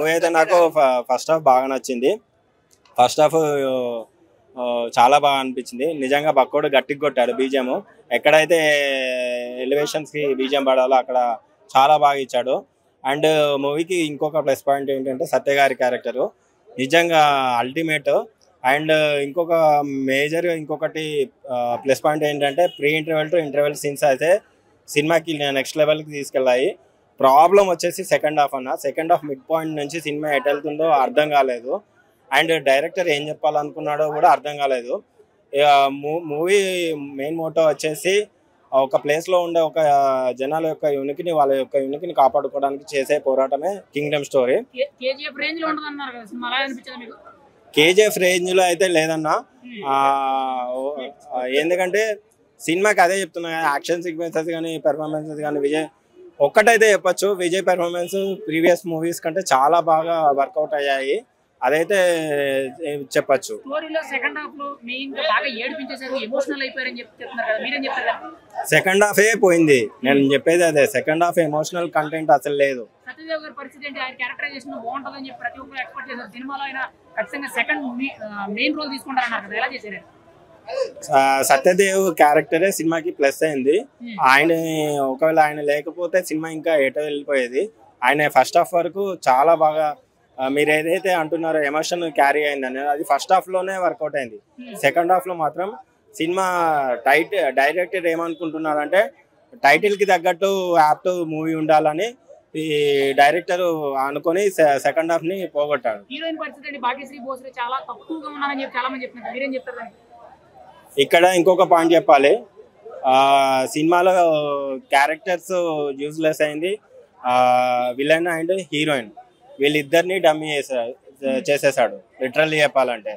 Movie అయితే నాకు first half బాగా నచ్చింది. ఫస్ట్ హాఫ్ చాలా బాగా అనిపించింది. నిజంగా బక్కోడు గట్టిగా కొట్టాడు బీజిఎం. ఎక్కడైతే ఎలివేషన్స్కి బీజిఎం పడాలో అక్కడ చాలా బాగా ఇచ్చాడు. అండ్ మూవీకి ఇంకొక ప్లస్ పాయింట్ ఏంటంటే సత్య గారి క్యారెక్టరు నిజంగా అల్టిమేట్. అండ్ ఇంకొక మేజర్ ఇంకొకటి ప్లస్ పాయింట్ ఏంటంటే pre interval to interval scenes అయితే సినిమాకి నెక్స్ట్ లెవెల్కి తీసుకెళ్ళాయి. ప్రాబ్లం వచ్చేసి సెకండ్ హాఫ్ అన్న. సెకండ్ హాఫ్ మిడ్ పాయింట్ నుంచి సినిమా ఎటు వెళ్తుందో అర్థం కాలేదు. అండ్ డైరెక్టర్ ఏం చెప్పాలనుకున్నాడో కూడా అర్థం కాలేదు. మూవీ మెయిన్ మోటో వచ్చేసి ఒక ప్లేస్లో ఉండే ఒక జనాల యొక్క యూనిక్ని వాళ్ళ యొక్క యూనిక్ని కాపాడుకోవడానికి చేసే పోరాటమే కింగ్డమ్ స్టోరీ. కేజీఎఫ్ రేంజ్లో అయితే లేదన్నా. ఎందుకంటే సినిమాకి అదే చెప్తున్నా, యాక్షన్ సీక్వెన్సెస్ కానీ పెర్ఫార్మెన్సెస్ కానీ విజయ్ ఒక్కటైతే చెప్పచ్చు, విజయ్ పెర్ఫార్మెన్స్ ప్రీవియస్ మూవీస్ కంటే చాలా బాగా వర్కౌట్ అయ్యాయి. అదైతే చెప్పచ్చు. సెకండ్ హాఫే పోయింది. నేను చెప్పేది అదే, సెకండ్ హాఫ్ ఎమోషనల్ కంటెంట్ అసలు లేదు. సత్యదేవ్ క్యారెక్టరే సినిమాకి ప్లస్ అయింది. ఆయన ఒకవేళ ఆయన లేకపోతే సినిమా ఇంకా ఎటో వెళ్ళిపోయేది. ఆయన ఫస్ట్ హాఫ్ వరకు చాలా బాగా మీరు ఏదైతే అంటున్నారో ఎమోషన్ క్యారీ అయిందని అది ఫస్ట్ హాఫ్ లోనే వర్కౌట్ అయింది. సెకండ్ హాఫ్ లో మాత్రం సినిమా డైరెక్టర్ ఏమనుకుంటున్నారంటే టైటిల్ కి తగ్గట్టు యాప్ట్ మూవీ ఉండాలని ఈ డైరెక్టర్ అనుకొని సెకండ్ హాఫ్ ని పోగొట్టాడు. ఇక్కడ ఇంకొక పాయింట్ చెప్పాలి, సినిమాలో క్యారెక్టర్స్ యూజ్లెస్ అయింది. విలన్ అండ్ హీరోయిన్ వీళ్ళిద్దరిని డమ్మీ చేసేసాడు లిటరల్లీ చెప్పాలంటే.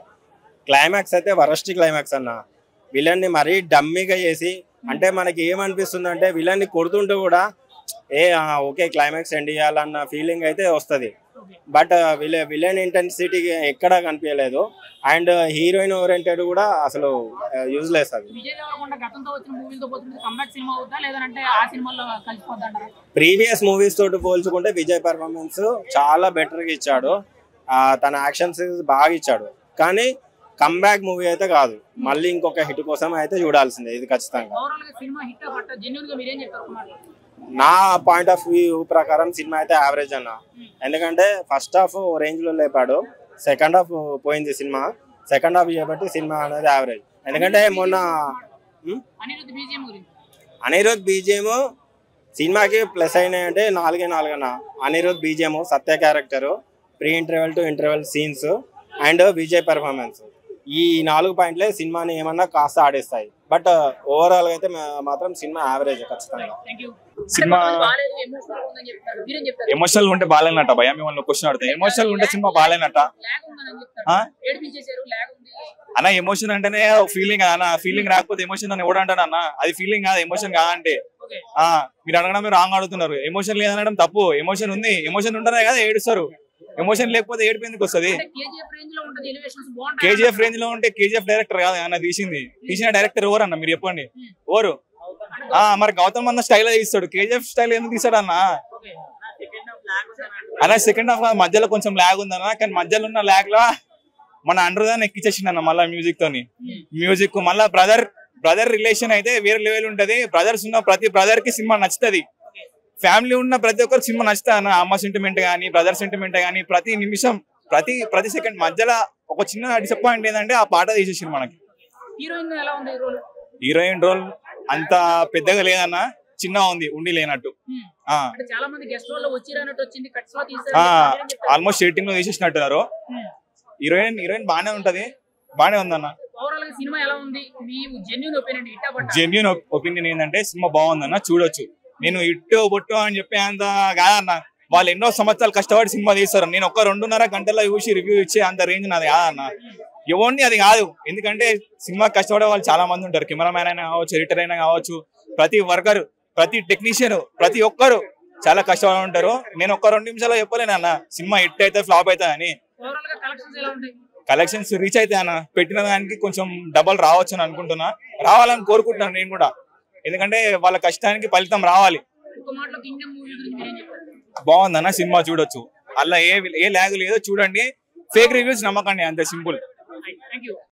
క్లైమాక్స్ అయితే వరస్ట్ క్లైమాక్స్ అన్న. విలన్ని మరీ డమ్మీగా చేసి, అంటే మనకి ఏమనిపిస్తుంది అంటే విలన్ని కొడుతుంటూ కూడా ఓకే క్లైమాక్స్ ఎండ్ చేయాలన్న ఫీలింగ్ అయితే వస్తుంది. బట్ విలన్ ఇంటెన్సిటీ ఎక్కడా కనిపించలేదు. అండ్ హీరోయిన్ ఓరియంటెడ్ కూడా అసలు యూజ్లెస్. అది ప్రీవియస్ మూవీస్ తోటి పోల్చుకుంటే విజయ్ పర్ఫార్మెన్స్ చాలా బెటర్గా ఇచ్చాడు. తన యాక్షన్స్ బాగా ఇచ్చాడు. కానీ కమ్బ్యాక్ మూవీ అయితే కాదు. మళ్ళీ ఇంకొక హిట్ కోసం అయితే చూడాల్సిందే ఇది ఖచ్చితంగా. నా పాయింట్ ఆఫ్ వ్యూ ప్రకారం సినిమా అయితే యావరేజ్ అన్న. ఎందుకంటే ఫస్ట్ హాఫ్ రేంజ్ లో లేపాడు, సెకండ్ హాఫ్ పోయింది సినిమా. సెకండ్ హాఫ్ చేయబట్టి సినిమా అనేది యావరేజ్. ఎందుకంటే మొన్న అనిరుద్ బీజిఎం సినిమాకి ప్లస్ అయినాయి అంటే 4 అన్న. Anirudh BGM, Satya character, pre interval to interval scenes and Vijay performance, ఈ 4 పాయింట్లే సినిమాని ఏమన్నా కాస్త ఆడేస్తాయి. బట్ ఓవరాల్ అయితే మాత్రం సినిమా యావరేజ్ ఖచ్చితంగా. సినిమా ఎమోషనల్ ఉంటే బాగాలేనట భయ. మిమ్మల్ని క్వశ్చన్ అడుగుతా, ఎమోషనల్ ఉంటే సినిమా బాగాలేనట అన్న? ఎమోషన్ అంటేనే ఫీలింగ్ అన్న. ఫీలింగ్ రాకపోతే ఎమోషన్ అని ఎవడు అంటాడు అన్న? అది ఫీలింగ్ కాదు, ఎమోషన్ కాదంటే. మీరు అడగడం మీరు రాంగ్ అడుగుతున్నారు. ఎమోషన్ లేదనడం తప్పు. ఎమోషన్ ఉంది, ఎమోషన్ ఉంటేనే కదా ఏడుస్తారు. ఎమోషన్ లేకపోతే ఏడుపు ఎందుకు వస్తుంది? కేజీఎఫ్ రేంజ్ లో ఉంటే కేజీఎఫ్ డైరెక్టర్ కాదు అన్న తీసిన డైరెక్టర్ ఎవరు అన్న? మీరు చెప్పండి ఎవరు? మరి గౌతమ్ అన్న స్టైల్ తీస్తాడు, కేజీఎఫ్ స్టైల్ ఎందుకు తీస్తాడు అన్న? అలా సెకండ్ హాఫ్ మధ్యలో కొంచెం ల్యాగ్ ఉందన్న. కానీ మధ్యలో ఉన్న ల్యాగ్ లో మన అండర్దాన్ని ఎక్కించేసింది అన్న. మళ్ళీ మ్యూజిక్ తోని, మ్యూజిక్ మళ్ళా బ్రదర్ రిలేషన్ అయితే వేరే లెవెల్ ఉంటది. బ్రదర్స్ ఉన్న ప్రతి బ్రదర్ కి సినిమా నచ్చుతుంది. ఫ్యామిలీ ఉన్న ప్రతి ఒక్కరికి సినిమా నచ్చుతా అన్న. అమ్మ సెంటిమెంట్ కానీ బ్రదర్ సెంటిమెంట్ కానీ ప్రతి నిమిషం ప్రతి సెకండ్ మధ్యలో ఒక చిన్న డిసప్పాయింట్ ఏంటంటే ఆ పాట తీసేసింది మనకి. హీరోయిన్ రోల్ అంత పెద్దగా లేదన్న, చిన్నగా ఉంది, ఉండి లేనట్టు. ఆల్మోస్ట్ ఎడిటింగ్ లో తీసేసినట్టున్నారు. హీరోయిన్ బాగానే ఉంటది, బాగానే ఉందన్న. జెన్యూన్ ఒపీనియన్ ఏంటంటే సినిమా బాగుందన్న, చూడొచ్చు. నేను ఇట్టు బొట్టు అని చెప్పే అంత కాదన్న. వాళ్ళు ఎన్నో సంవత్సరాలు కష్టపడి సినిమా తీస్తారు. నేను ఒక 2.5 గంటల్లో చూసి రివ్యూ ఇచ్చే అంత రేంజ్ నాది కాదన్న. ఎవరిని అది కాదు. ఎందుకంటే సినిమా కష్టపడే వాళ్ళు చాలా మంది ఉంటారు. కెమెరామ్యాన్ అయినా కావచ్చు, ఎడిటర్ అయినా కావచ్చు, ప్రతి వర్కర్, ప్రతి టెక్నీషియన్, ప్రతి ఒక్కరు చాలా కష్టపడి ఉంటారు. నేను ఒక 2 నిమిషాల్లో చెప్పలేను అన్న సినిమా హిట్ అయితే ఫ్లాప్ అవుతా అని. కలెక్షన్స్ రీచ్ అయితే అన్న పెట్టిన దానికి కొంచెం డబల్ రావచ్చు అని అనుకుంటున్నా. రావాలని కోరుకుంటున్నాను నేను కూడా. ఎందుకంటే వాళ్ళ కష్టానికి ఫలితం రావాలి. బాగుందన్న సినిమా, చూడొచ్చు. అలా ఏ ల్యాగ్ లేదో చూడండి, ఫేక్ రివ్యూస్ నమ్మకండి, అంతే సింపుల్.